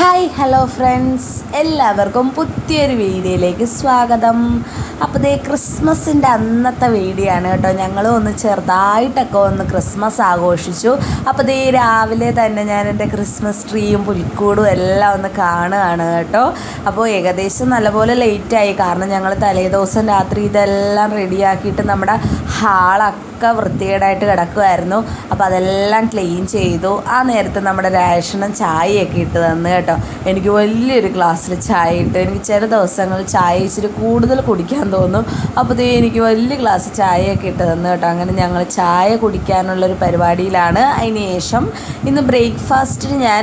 Hi hello friends, എല്ലാവർക്കും പുതിയൊരു വീഡിയോയിലേക്ക് സ്വാഗതം. അപ്പോൾ ദേ ക്രിസ്മസിൻ്റെ അന്നത്തെ വീഡിയോ ആണ് കേട്ടോ. ഞങ്ങൾ ഒന്ന് ചെറുതായിട്ടൊക്കെ ഒന്ന് ക്രിസ്മസ് ആഘോഷിച്ചു. അപ്പോൾ ദേ രാവിലെ തന്നെ ഞാൻ എൻ്റെ ക്രിസ്മസ് ട്രീയും പുൽക്കൂടും എല്ലാം ഒന്ന് കാണുകയാണ് കേട്ടോ. അപ്പോൾ ഏകദേശം നല്ലപോലെ ലേറ്റായി, കാരണം ഞങ്ങൾ തലേദിവസം രാത്രി ഇതെല്ലാം റെഡിയാക്കിയിട്ട് നമ്മുടെ ഹാളൊക്കെ വൃത്തികേടായിട്ട് കിടക്കുമായിരുന്നു. അപ്പോൾ അതെല്ലാം ക്ലീൻ ചെയ്തു. ആ നേരത്തെ നമ്മുടെ റേഷനും ചായയൊക്കെ ഇട്ട് തന്നു കേട്ടോ. എനിക്ക് വലിയൊരു ഗ്ലാസ്സിൽ ചായ ഇട്ട്, എനിക്ക് ചില ദിവസങ്ങളിൽ ചായ ഇച്ചിരി കൂടുതൽ കുടിക്കാൻ തോന്നും. അപ്പോൾ എനിക്ക് വലിയ ഗ്ലാസ് ചായയൊക്കെ ഇട്ട് തന്നു കേട്ടോ. അങ്ങനെ ഞങ്ങൾ ചായ കുടിക്കാനുള്ളൊരു പരിപാടിയിലാണ്. അതിന് ശേഷം ഇന്ന് ബ്രേക്ക്ഫാസ്റ്റിന് ഞാൻ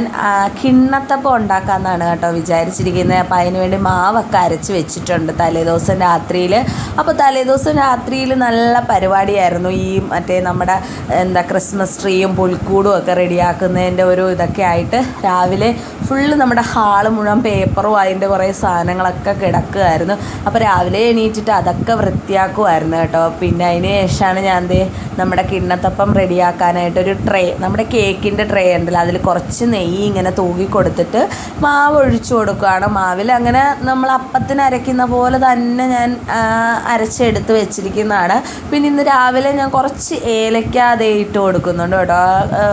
കിണ്ണത്തപ്പം ഉണ്ടാക്കാമെന്നാണ് കേട്ടോ വിചാരിച്ചിരിക്കുന്നത്. അപ്പോൾ അതിന് വേണ്ടി മാവൊക്കെ അരച്ച് വെച്ചിട്ടുണ്ട് തലേദിവസം രാത്രിയിൽ. അപ്പോൾ തലേദിവസം രാത്രിയിൽ നല്ല പരിപാടിയായിരുന്നു. ഈ മറ്റേ നമ്മുടെ ക്രിസ്മസ് ട്രീയും പുൽക്കൂടും ഒക്കെ റെഡിയാക്കുന്നതിൻ്റെ ഒരു ഇതൊക്കെ ആയിട്ട് രാവിലെ ഫുള്ള് നമ്മുടെ ഹാള് മുഴുവൻ പേപ്പറും അതിൻ്റെ കുറേ സാധനങ്ങളൊക്കെ കിടക്കുമായിരുന്നു. അപ്പോൾ രാവിലെ എണീറ്റിട്ട് അതൊക്കെ വൃത്തിയാക്കുമായിരുന്നു കേട്ടോ. പിന്നെ അതിന് ശേഷമാണ് ഞാൻ നമ്മുടെ കിണ്ണത്തപ്പം റെഡിയാക്കാനായിട്ടൊരു ട്രേ, നമ്മുടെ കേക്കിൻ്റെ ട്രേ ഉണ്ടല്ലോ, അതിൽ കുറച്ച് നെയ്യ് ഇങ്ങനെ തൂകി കൊടുത്തിട്ട് മാവ് ഒഴിച്ചു കൊടുക്കുകയാണ്. മാവിൽ അങ്ങനെ നമ്മൾ അപ്പത്തിന് അരയ്ക്കുന്ന പോലെ തന്നെ ഞാൻ അരച്ചെടുത്ത് വെച്ചിരിക്കുന്നതാണ്. പിന്നെ ഇന്ന് രാവിലെ ഞാൻ കുറച്ച് ഏലക്ക അതേ ഇട്ട് കൊടുക്കുന്നുണ്ട് കേട്ടോ.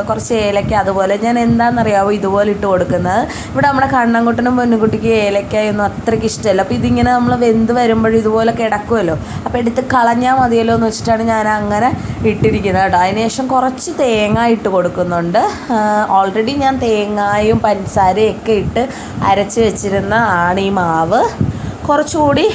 കുറച്ച് ഏലക്ക അതുപോലെ ഞാൻ എന്താണെന്നറിയാമോ ഇതുപോലെ ഇട്ട് കൊടുക്കുന്നത്. ഇവിടെ നമ്മുടെ കണ്ണൻകുട്ടനും പൊന്നുകുട്ടിക്ക് ഏലക്കായൊന്നും അത്രയ്ക്ക് ഇഷ്ടമല്ല. അപ്പോൾ ഇതിങ്ങനെ നമ്മൾ വെന്ത് വരുമ്പോഴും ഇതുപോലെ കിടക്കുമല്ലോ, അപ്പോൾ എടുത്ത് കളഞ്ഞാൽ മതിയല്ലോ എന്ന് വെച്ചിട്ടാണ് ഞാൻ അങ്ങനെ ഇട്ടിരിക്കുന്നത് കേട്ടോ. അതിനുശേഷം കുറച്ച് തേങ്ങ ഇട്ട് കൊടുക്കുന്നുണ്ട്. ഓൾറെഡി ഞാൻ തേങ്ങായും പഞ്ചസാരയും ഒക്കെ ഇട്ട് അരച്ച് വെച്ചിരുന്ന ആണ് ഈ മാവ്. കുറച്ചുകൂടി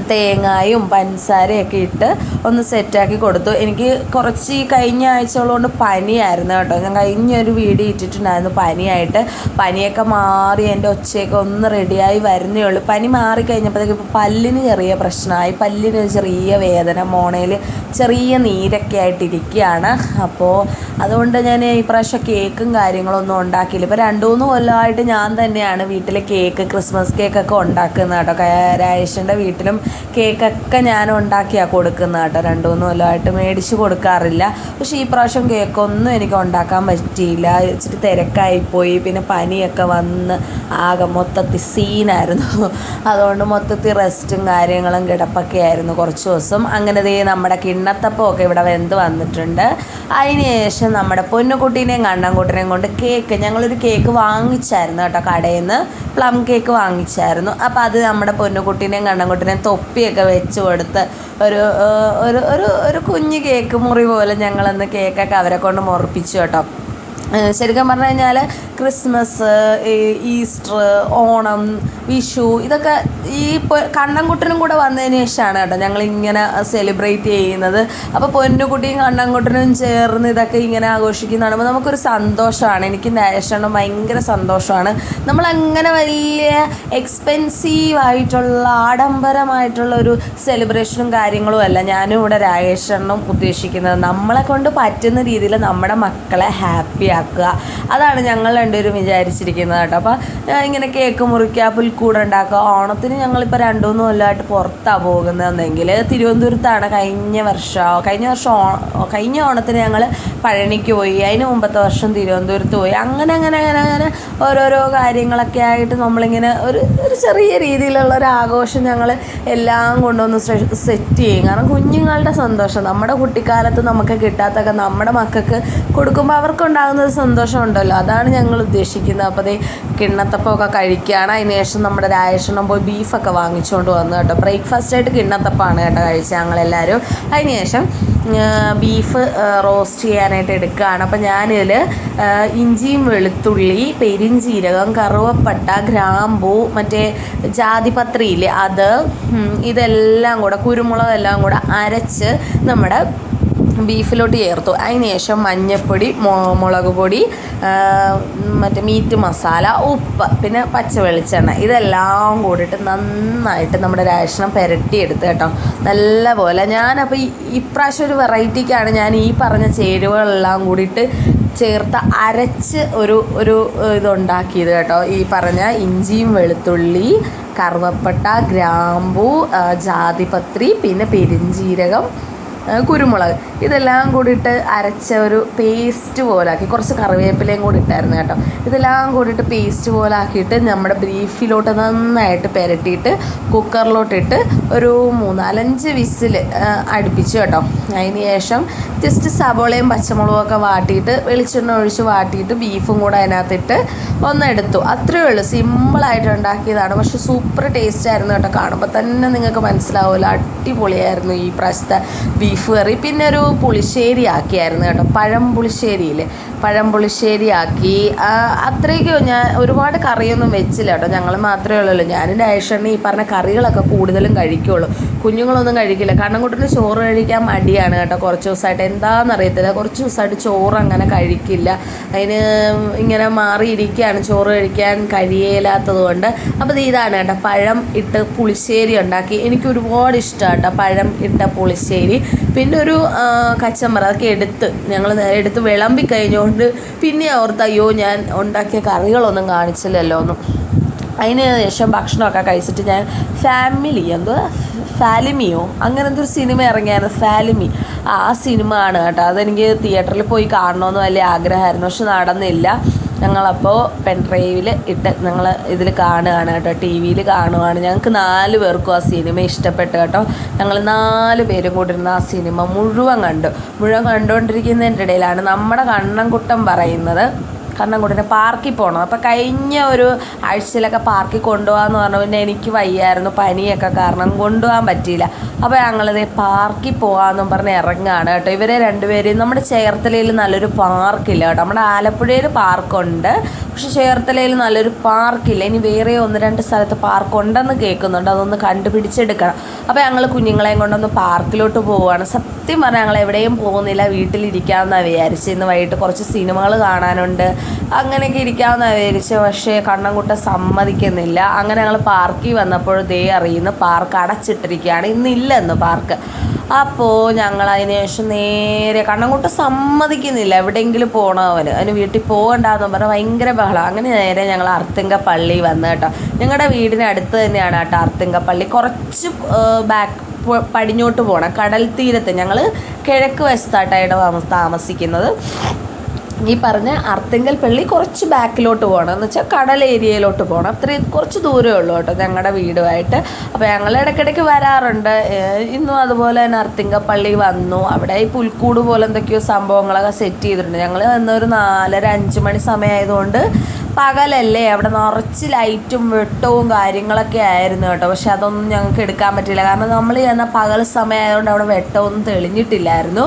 തേങ്ങായും പഞ്ചസാരയൊക്കെ ഇട്ട് ഒന്ന് സെറ്റാക്കി കൊടുത്തു. എനിക്ക് കുറച്ച് ഈ കഴിഞ്ഞ ആഴ്ചകളോണ്ട് പനിയായിരുന്നു കേട്ടോ. ഞാൻ കഴിഞ്ഞൊരു വീഡിയോ ഇട്ടിട്ടുണ്ടായിരുന്നു പനിയായിട്ട്. പനിയൊക്കെ മാറി എൻ്റെ ഒച്ചയൊക്കെ ഒന്ന് റെഡിയായി വരുന്നേ ഉള്ളൂ. പനി മാറിക്കഴിഞ്ഞപ്പോഴത്തേക്ക് ഇപ്പോൾ പല്ലിന് ചെറിയ പ്രശ്നമായി, പല്ലിന് ചെറിയ വേദന, മോണയിൽ ചെറിയ നീരൊക്കെ ആയിട്ടിരിക്കുകയാണ്. അപ്പോൾ അതുകൊണ്ട് ഞാൻ ഈ പ്രാവശ്യം കേക്കും കാര്യങ്ങളൊന്നും ഉണ്ടാക്കിയില്ല. ഇപ്പോൾ 2-3 കൊല്ലമായിട്ട് ഞാൻ തന്നെയാണ് വീട്ടിൽ കേക്ക്, ക്രിസ്മസ് കേക്കൊക്കെ ഉണ്ടാക്കുന്നത് കേട്ടോ. രാജേഷിൻ്റെ വീട്ടിലും കേക്കൊക്കെ ഞാൻ ഉണ്ടാക്കിയാണ് കൊടുക്കുന്നത് കേട്ടോ. 2-3 കൊല്ലമായിട്ട് മേടിച്ച് കൊടുക്കാറില്ല. പക്ഷേ ഈ പ്രാവശ്യം കേക്കൊന്നും എനിക്ക് ഉണ്ടാക്കാൻ പറ്റിയില്ല, ഇച്ചിരി തിരക്കായിപ്പോയി. പിന്നെ പനിയൊക്കെ വന്ന് ആകെ മൊത്തത്തിൽ സീനായിരുന്നു. അതുകൊണ്ട് മൊത്തത്തിൽ റെസ്റ്റും കാര്യങ്ങളും കിടപ്പൊക്കെ ആയിരുന്നു കുറച്ച് ദിവസം. അങ്ങനെ നമ്മുടെ കിണ്ണത്തപ്പമൊക്കെ ഇവിടെ വെന്ത് വന്നിട്ടുണ്ട്. അതിന് ശേഷം നമ്മുടെ പൊന്നുകുട്ടീനെയും കണ്ണൻകുട്ടനെയും കൊണ്ട് കേക്ക്, ഞങ്ങളൊരു കേക്ക് വാങ്ങിച്ചായിരുന്നു കേട്ടോ കടയിൽ നിന്ന്, പ്ലം കേക്ക് വാങ്ങിച്ചായിരുന്നു. അപ്പോൾ അത് നമ്മുടെ പൊന്നുകുട്ടീനെയും കണ്ണൻകുട്ടനെയും തൊപ്പിയൊക്കെ വെച്ച് കൊടുത്ത് ഒരു ഒരു ഒരു ഒരു കുഞ്ഞ് കേക്ക് മുറി പോലെ ഞങ്ങളന്ന് കേക്കൊക്കെ അവരെ കൊണ്ട് മുറിപ്പിച്ചു കേട്ടോ. ശരിക്കും പറഞ്ഞു കഴിഞ്ഞാൽ ക്രിസ്മസ്, ഈസ്റ്റർ, ഓണം, വിഷു ഇതൊക്കെ ഈ കണ്ണൻകുട്ടനും കൂടെ വന്നതിന് ശേഷമാണ് കേട്ടോ ഞങ്ങളിങ്ങനെ സെലിബ്രേറ്റ് ചെയ്യുന്നത്. അപ്പോൾ പൊന്നുകുട്ടിയും കണ്ണൻകുട്ടനും ചേർന്ന് ഇതൊക്കെ ഇങ്ങനെ ആഘോഷിക്കുന്ന കാണുമ്പോൾ നമുക്കൊരു സന്തോഷമാണ്. എനിക്ക് നേഷണം ഭയങ്കര സന്തോഷമാണ്. നമ്മളങ്ങനെ വലിയ എക്സ്പെൻസീവായിട്ടുള്ള ആഡംബരമായിട്ടുള്ള ഒരു സെലിബ്രേഷനും കാര്യങ്ങളും അല്ല ഞാനും ഇവിടെ രാജേഷനും ഉദ്ദേശിക്കുന്നത്. നമ്മളെ കൊണ്ട് പറ്റുന്ന രീതിയിൽ നമ്മുടെ മക്കളെ ഹാപ്പി ആക്കുക, അതാണ് ഞങ്ങൾ രണ്ടുപേരും വിചാരിച്ചിരിക്കുന്നത് കേട്ടോ. അപ്പോൾ ഇങ്ങനെ കേക്ക് മുറിക്കുക, പുൽക്കൂട് ഉണ്ടാക്കുക. ഓണത്തിന് ഞങ്ങളിപ്പോൾ 2-3 കൊല്ലമായിട്ട് പുറത്താണ് പോകുന്നതെങ്കിൽ തിരുവനന്തപുരത്താണ്. കഴിഞ്ഞ ഓണത്തിന് ഞങ്ങൾ പഴനിക്ക് പോയി, അതിന് മുമ്പത്തെ വർഷം തിരുവനന്തപുരത്ത് പോയി. അങ്ങനെ ഓരോരോ കാര്യങ്ങളൊക്കെ ആയിട്ട് നമ്മളിങ്ങനെ ഒരു ചെറിയ രീതിയിലുള്ള ഒരു ആഘോഷം ഞങ്ങൾ എല്ലാം കൊണ്ടൊന്ന് സെറ്റ് ചെയ്യും. കാരണം കുഞ്ഞുങ്ങളുടെ സന്തോഷം, നമ്മുടെ കുട്ടിക്കാലത്ത് നമുക്ക് കിട്ടാത്തൊക്കെ നമ്മുടെ മക്കൾക്ക് കൊടുക്കുമ്പോൾ അവർക്കുണ്ടാകുന്ന ഒരു സന്തോഷം ഉണ്ടല്ലോ, അതാണ് ഞങ്ങൾ ഉദ്ദേശിക്കുന്നത്. അപ്പോൾ കിണ്ണത്തപ്പമൊക്കെ കഴിക്കുകയാണ്. അതിന് ശേഷം നമ്മുടെ രാജേഷണം പോയി ബീഫൊക്കെ വാങ്ങിച്ചുകൊണ്ട് വന്നു കേട്ടോ. ബ്രേക്ക്ഫാസ്റ്റായിട്ട് കിണ്ണത്തപ്പമാണ് കേട്ടോ കഴിച്ചത് ഞങ്ങളെല്ലാവരും. അതിന് ശേഷം ബീഫ് റോസ്റ്റ് ചെയ്യാനായിട്ട് എടുക്കുകയാണ്. അപ്പോൾ ഞാനിതിൽ ഇഞ്ചിയും വെളുത്തുള്ളി, പെരിഞ്ചീരകം, കറുവപ്പട്ട, ഗ്രാമ്പൂ, മറ്റേ ജാതിപത്രിയില്ലേ അത്, ഇതെല്ലാം കൂടെ കുരുമുളകെല്ലാം കൂടെ അരച്ച് നമ്മുടെ ബീഫിലോട്ട് ചേർത്തു. അതിന് ശേഷം മഞ്ഞൾപ്പൊടി, മുളക് പൊടി, മറ്റേ മീറ്റ് മസാല, ഉപ്പ്, പിന്നെ പച്ച വെളിച്ചെണ്ണ ഇതെല്ലാം കൂടിയിട്ട് നന്നായിട്ട് നമ്മുടെ രാഷണം പുരട്ടിയെടുത്ത് കേട്ടോ നല്ലപോലെ. ഞാനപ്പോൾ ഇപ്രാവശ്യം ഒരു വെറൈറ്റിക്കാണ് ഞാൻ ഈ പറഞ്ഞ ചേരുവകളെല്ലാം കൂടിയിട്ട് ചേർത്ത് അരച്ച് ഒരു ഇതുണ്ടാക്കിയത് കേട്ടോ. ഈ പറഞ്ഞ ഇഞ്ചിയും വെളുത്തുള്ളി, കറുവപ്പട്ട, ഗ്രാമ്പൂ, ജാതിപത്രി, പിന്നെ പെരിഞ്ചീരകം, കുരുമുളക് ഇതെല്ലാം കൂടിയിട്ട് അരച്ച ഒരു പേസ്റ്റ് പോലെ ആക്കി, കുറച്ച് കറിവേപ്പിലയും കൂടി ഇട്ടായിരുന്നു കേട്ടോ. ഇതെല്ലാം കൂടിയിട്ട് പേസ്റ്റ് പോലെ ആക്കിയിട്ട് നമ്മുടെ ബീഫിലോട്ട് നന്നായിട്ട് പുരട്ടിയിട്ട് കുക്കറിലോട്ടിട്ട് ഒരു 3-4 വിസിൽ അടുപ്പിച്ചു കേട്ടോ. അതിന് ശേഷം ജസ്റ്റ് സബോളയും പച്ചമുളകും ഒക്കെ വാട്ടിയിട്ട് വെളിച്ചെണ്ണ ഒഴിച്ച് വാട്ടിയിട്ട് ബീഫും കൂടെ അതിനകത്തിട്ട് ഒന്നെടുത്തു. അത്രയേ ഉള്ളൂ, സിമ്പിളായിട്ട് ഉണ്ടാക്കിയതാണ്. പക്ഷെ സൂപ്പർ ടേസ്റ്റ് ആയിരുന്നു കേട്ടോ. കാണുമ്പോൾ തന്നെ നിങ്ങൾക്ക് മനസ്സിലാവുമല്ലോ, അടിപൊളിയായിരുന്നു ഈ പ്രാവശ്യത്തെ ബീഫ് കറി. പിന്നെ ഒരു പുളിശ്ശേരി ആക്കിയായിരുന്നു കേട്ടോ, പഴം പുളിശ്ശേരി ആക്കി. അത്രയ്ക്കും ഞാൻ ഒരുപാട് കറിയൊന്നും വെച്ചില്ല കേട്ടോ, ഞങ്ങൾ മാത്രമേ ഉള്ളൂ. ഞാനും ഡയഷണ്ണി ഈ പറഞ്ഞ കറികളൊക്കെ കൂടുതലും കഴിക്കുള്ളൂ, കുഞ്ഞുങ്ങളൊന്നും കഴിക്കില്ല. കണ്ണൻകുട്ടന് ചോറ് കഴിക്കാൻ മടിയാണ് കേട്ടോ. കുറച്ച് ദിവസമായിട്ട് എന്താണെന്നറിയത്തില്ല, കുറച്ച് ദിവസമായിട്ട് ചോറ് അങ്ങനെ കഴിക്കില്ല. അതിന് ഇങ്ങനെ മാറിയിരിക്കുകയാണ്, ചോറ് കഴിക്കാൻ കഴിയില്ലാത്തത് കൊണ്ട്. അപ്പോൾ ഇതാണ് കേട്ടോ, പഴം ഇട്ട് പുളിശ്ശേരി ഉണ്ടാക്കി. എനിക്ക് ഒരുപാട് ഇഷ്ടമാണ് കേട്ടോ പഴം ഇട്ട പുളിശ്ശേരി. പിന്നെ ഒരു കച്ചമ്പർ അതൊക്കെ ഞങ്ങൾ എടുത്ത് വിളമ്പി കഴിഞ്ഞുകൊണ്ട് പിന്നെ ഓർത്ത് അയ്യോ ഞാൻ ഉണ്ടാക്കിയ കറികളൊന്നും കാണിച്ചില്ലല്ലോ ഒന്നും. അതിന് ശേഷം ഭക്ഷണമൊക്കെ കഴിച്ചിട്ട് ഞാൻ ഫാലിമിയോ അങ്ങനെ എന്തൊരു സിനിമ ഇറങ്ങിയായിരുന്നു, ഫാലിമി. ആ സിനിമ ആണ് കേട്ടോ. അതെനിക്ക് തിയേറ്ററിൽ പോയി കാണണമെന്ന് വലിയ ആഗ്രഹമായിരുന്നു, പക്ഷെ നടന്നില്ല. ഞങ്ങളപ്പോൾ പെൻഡ്രൈവിൽ ഇട്ട് ഞങ്ങൾ ഇതിൽ കാണുകയാണ് കേട്ടോ, ടി വിയിൽ കാണുകയാണ്. ഞങ്ങൾക്ക് 4 പേർക്കും ആ സിനിമ ഇഷ്ടപ്പെട്ടു കേട്ടോ. ഞങ്ങൾ 4 പേരും കൂടി ഇരുന്ന് ആ സിനിമ മുഴുവൻ കണ്ടുകൊണ്ടിരിക്കുന്നതിൻ്റെ ഇടയിലാണ് നമ്മുടെ കണ്ണൻകുട്ടൻ പറയുന്നത് കണ്ണൻകുട്ടനെ പാർക്കിൽ പോകണം. അപ്പോൾ കഴിഞ്ഞ ഒരു ആഴ്ചയിലൊക്കെ പാർക്കിൽ കൊണ്ടുപോകാമെന്ന് പറഞ്ഞു. പിന്നെ എനിക്ക് വയ്യായിരുന്നു, പനിയൊക്കെ കാരണം കൊണ്ടുപോകാൻ പറ്റിയില്ല. അപ്പോൾ ഞങ്ങളിത് പാർക്കിൽ പോകാമെന്നും പറഞ്ഞ് ഇറങ്ങുകയാണ് കേട്ടോ. ഇവരെ 2 പേരെയും നമ്മുടെ ചേർത്തലയിൽ നല്ലൊരു പാർക്കില്ല കേട്ടോ. നമ്മുടെ ആലപ്പുഴയിൽ പാർക്കുണ്ട്, പക്ഷെ ചേർത്തലയിൽ നല്ലൊരു പാർക്കില്ല. ഇനി വേറെ 1-2 സ്ഥലത്ത് പാർക്കുണ്ടെന്ന് കേൾക്കുന്നുണ്ട്, അതൊന്ന് കണ്ടുപിടിച്ചെടുക്കണം. അപ്പോൾ ഞങ്ങൾ കുഞ്ഞുങ്ങളെയും കൊണ്ടൊന്ന് പാർക്കിലോട്ട് പോവുകയാണ്. സത്യം പറഞ്ഞാൽ ഞങ്ങൾ എവിടെയും പോകുന്നില്ല, വീട്ടിലിരിക്കാമെന്നാണ് വിചാരിച്ചത്. ഇന്ന് വൈകിട്ട് കുറച്ച് സിനിമകൾ കാണാനുണ്ട്, അങ്ങനെയൊക്കെ ഇരിക്കാമെന്നാണ് വിചാരിച്ചത്. പക്ഷേ കണ്ണൻകുട്ടൻ സമ്മതിക്കുന്നില്ല. അങ്ങനെ ഞങ്ങൾ പാർക്കിൽ വന്നപ്പോൾ അറിയുന്നു പാർക്ക് അടച്ചിട്ടിരിക്കുകയാണ്, ഇന്നില്ലെന്ന് പാർക്ക്. അപ്പോൾ ഞങ്ങൾ അതിന് ശേഷം നേരെ കണ്ണൻകുട്ടൻ സമ്മതിക്കുന്നില്ല, എവിടെയെങ്കിലും പോകണം അതിന് വീട്ടിൽ പോകണ്ടെന്ന് പറഞ്ഞാൽ ഭയങ്കര ബഹളം. അങ്ങനെ നേരെ ഞങ്ങൾ അർത്തിങ്ക പള്ളി വന്നു കേട്ടോ. ഞങ്ങളുടെ വീടിനടുത്ത് തന്നെയാണ് കേട്ടോ അർത്തിങ്ക പള്ളി. കുറച്ച് പടിഞ്ഞോട്ട് പോകണം, കടൽ തീരത്ത്. ഞങ്ങൾ കിഴക്ക് വശത്തായിട്ടാണ് താമസിക്കുന്നത്. ഈ പറഞ്ഞ അർത്തിങ്കൽ പള്ളി കുറച്ച് ബാക്കിലോട്ട് പോകണം, എന്ന് വെച്ചാൽ കടൽ ഏരിയയിലോട്ട് പോകണം. അത്രയും കുറച്ച് ദൂരമേ ഉള്ളൂ കേട്ടോ ഞങ്ങളുടെ വീടുമായിട്ട്. അപ്പോൾ ഞങ്ങൾ ഇടയ്ക്കിടയ്ക്ക് വരാറുണ്ട്. ഇന്നും അതുപോലെ തന്നെ അർത്തിങ്ക പള്ളി വന്നു. അവിടെ ഈ പുൽക്കൂട് പോലെ എന്തൊക്കെയോ സംഭവങ്ങളൊക്കെ സെറ്റ് ചെയ്തിട്ടുണ്ട്. ഞങ്ങൾ വന്നൊരു 4-5 മണി സമയമായതുകൊണ്ട് പകലല്ലേ, അവിടെ നിറച്ച് ലൈറ്റും വെട്ടവും കാര്യങ്ങളൊക്കെ ആയിരുന്നു കേട്ടോ. പക്ഷെ അതൊന്നും ഞങ്ങൾക്ക് എടുക്കാൻ പറ്റില്ല, കാരണം നമ്മൾ ചെന്ന പകൽ സമയമായതുകൊണ്ട് അവിടെ വെട്ടമൊന്നും തെളിഞ്ഞിട്ടില്ലായിരുന്നു.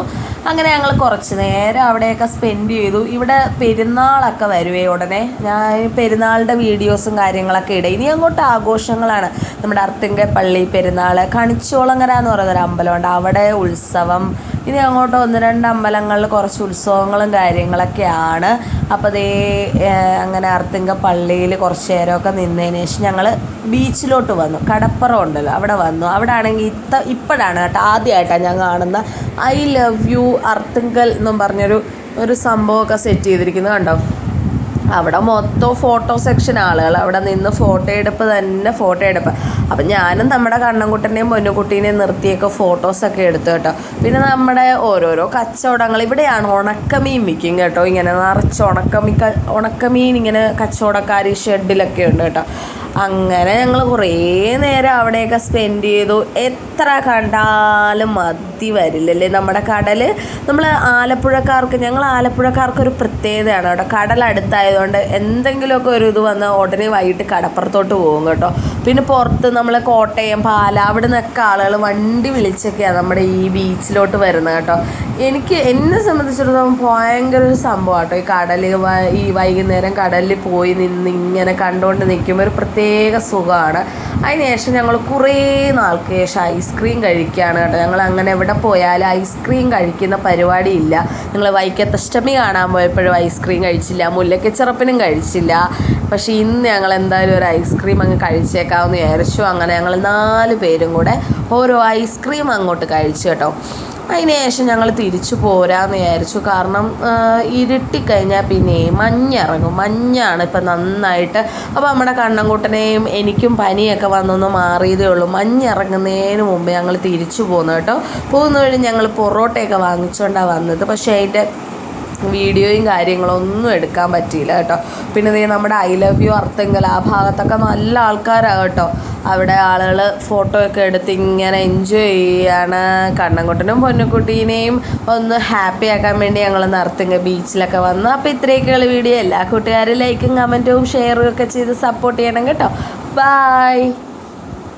അങ്ങനെ ഞങ്ങൾ കുറച്ച് നേരം അവിടെയൊക്കെ സ്പെൻഡ് ചെയ്തു. ഇവിടെ പെരുന്നാളൊക്കെ വരുവേ ഉടനെ ഞാൻ പെരുന്നാളിൻ്റെ വീഡിയോസും കാര്യങ്ങളൊക്കെ ഇടും. ഇനി അങ്ങോട്ട് ആഘോഷങ്ങളാണ്. നമ്മുടെ അർത്തിങ്ക പള്ളി പെരുന്നാൾ, കണിച്ചോളങ്ങര എന്ന് പറയുന്നൊരു അമ്പലമുണ്ട്, അവിടെ ഉത്സവം. ഇനി അങ്ങോട്ട് 1-2 അമ്പലങ്ങളിൽ കുറച്ച് ഉത്സവങ്ങളും കാര്യങ്ങളൊക്കെയാണ്. അപ്പോൾ അങ്ങനെ അർത്തിങ്ക പള്ളിയിൽ കുറച്ച് നേരമൊക്കെ നിന്നതിന് ശേഷം ഞങ്ങൾ ബീച്ചിലോട്ട് വന്നു. കടപ്പുറം ഉണ്ടല്ലോ, അവിടെ വന്നു. അവിടെ ആണെങ്കിൽ ഇപ്പോഴാണ് കേട്ടോ ആദ്യമായിട്ടാണ് ഞാൻ കാണുന്ന ഐ ലവ് യു അർത്തിങ്കൽ എന്നും പറഞ്ഞൊരു സംഭവമൊക്കെ സെറ്റ് ചെയ്തിരിക്കുന്നത് കണ്ടോ. അവിടെ മൊത്തം ഫോട്ടോ സെക്ഷൻ ആളുകൾ, അവിടെ നിന്ന് ഫോട്ടോ എടുപ്പ്. അപ്പം ഞാനും നമ്മുടെ കണ്ണൻകുട്ടൻ്റെയും പൊന്നുകുട്ടീനെയും നിർത്തിയൊക്കെ ഫോട്ടോസൊക്കെ എടുത്തു കേട്ടോ. പിന്നെ നമ്മുടെ ഓരോരോ കച്ചവടങ്ങൾ, ഇവിടെയാണ് ഉണക്കമീൻ വിൽക്കും കേട്ടോ. ഇങ്ങനെ നിറച്ച് ഉണക്കമീൻ ഇങ്ങനെ കച്ചവടക്കാർ ഷെഡിലൊക്കെ ഉണ്ട് കേട്ടോ. അങ്ങനെ ഞങ്ങൾ കുറേ നേരം അവിടെയൊക്കെ സ്പെൻഡ് ചെയ്തു. എത്ര കണ്ടാലും മതി വരില്ലല്ലേ നമ്മുടെ കടൽ. ഞങ്ങൾ ആലപ്പുഴക്കാർക്കൊരു പ്രത്യേകതയാണ് കേട്ടോ. കടൽ അടുത്തായതുകൊണ്ട് എന്തെങ്കിലുമൊക്കെ ഒരു ഇത് വന്ന് ഉടനെ വൈകിട്ട് കടപ്പുറത്തോട്ട് പോകും കേട്ടോ. പിന്നെ പുറത്ത് നമ്മൾ കോട്ടയം, പാല അവിടെ നിന്നൊക്കെ ആളുകൾ വണ്ടി വിളിച്ചൊക്കെയാണ് നമ്മുടെ ഈ ബീച്ചിലോട്ട് വരുന്നത് കേട്ടോ. എന്നെ സംബന്ധിച്ചിടത്തോളം ഭയങ്കര ഒരു സംഭവം കേട്ടോ ഈ കടൽ. ഈ വൈകുന്നേരം കടലിൽ പോയി നിന്ന് ഇങ്ങനെ കണ്ടുകൊണ്ട് നിൽക്കുമ്പോൾ ഒരു പ്രത്യേക സുഖമാണ്. അതിനുശേഷം ഞങ്ങൾ കുറേ നാൾക്ക് ശേഷം ഐസ്ക്രീം കഴിക്കുകയാണ് കേട്ടോ. ഞങ്ങൾ അങ്ങനെ എവിടെ പോയാലും ഐസ്ക്രീം കഴിക്കുന്ന പരിപാടിയില്ല. ഞങ്ങൾ വൈക്കത്തഷ്ടമി കാണാൻ പോയപ്പോഴും ഐസ്ക്രീം കഴിച്ചില്ല, മുല്ലക്കച്ചിറപ്പിനും കഴിച്ചില്ല. പക്ഷേ ഇന്ന് ഞങ്ങൾ എന്തായാലും ഒരു ഐസ്ക്രീം അങ്ങ് കഴിച്ചേക്കാമെന്ന് വിചാരിച്ചു. അങ്ങനെ ഞങ്ങൾ 4 പേരും കൂടെ ഓരോ ഐസ്ക്രീം അങ്ങോട്ട് കഴിച്ചു കേട്ടോ. അതിന് ശേഷം ഞങ്ങൾ തിരിച്ചു പോരാന്ന് വിചാരിച്ചു. കാരണം ഇരുട്ടിക്കഴിഞ്ഞാൽ പിന്നെ മഞ്ഞിറങ്ങും, മഞ്ഞാണ് ഇപ്പം നന്നായിട്ട്. അപ്പോൾ നമ്മുടെ കണ്ണൻകുട്ടനെയും എനിക്കും പനിയൊക്കെ വന്നൊന്ന് മാറിയതേ ഉള്ളൂ. മഞ്ഞിറങ്ങുന്നതിന് മുമ്പ് ഞങ്ങൾ തിരിച്ചു പോന്നു കേട്ടോ. പോകുന്ന വഴി ഞങ്ങൾ പൊറോട്ടയൊക്കെ വാങ്ങിച്ചുകൊണ്ടാണ് വന്നത്. പക്ഷേ അതിൻ്റെ വീഡിയോയും കാര്യങ്ങളൊന്നും എടുക്കാൻ പറ്റിയില്ല കേട്ടോ. പിന്നെ നമ്മുടെ ഐ ലവ് യു അർത്തിങ്കൽ ആ ഭാഗത്തൊക്കെ നല്ല ആൾക്കാരാണ് കേട്ടോ. അവിടെ ആളുകൾ ഫോട്ടോ ഒക്കെ എടുത്ത് ഇങ്ങനെ എൻജോയ് ചെയ്യാണ്. കണ്ണൻകുട്ടനും പൊന്നുകുട്ടീനെയും ഒന്ന് ഹാപ്പി ആക്കാൻ വേണ്ടി ഞങ്ങൾ നർത്തിങ്ക ബീച്ചിലൊക്കെ വന്നു. അപ്പോൾ ഇത്രയൊക്കെയുള്ള വീഡിയോ. എല്ലാ കൂട്ടുകാരും ലൈക്കും കമൻറ്റും ഷെയറും ഒക്കെ ചെയ്ത് സപ്പോർട്ട് ചെയ്യണം കേട്ടോ. ബൈ.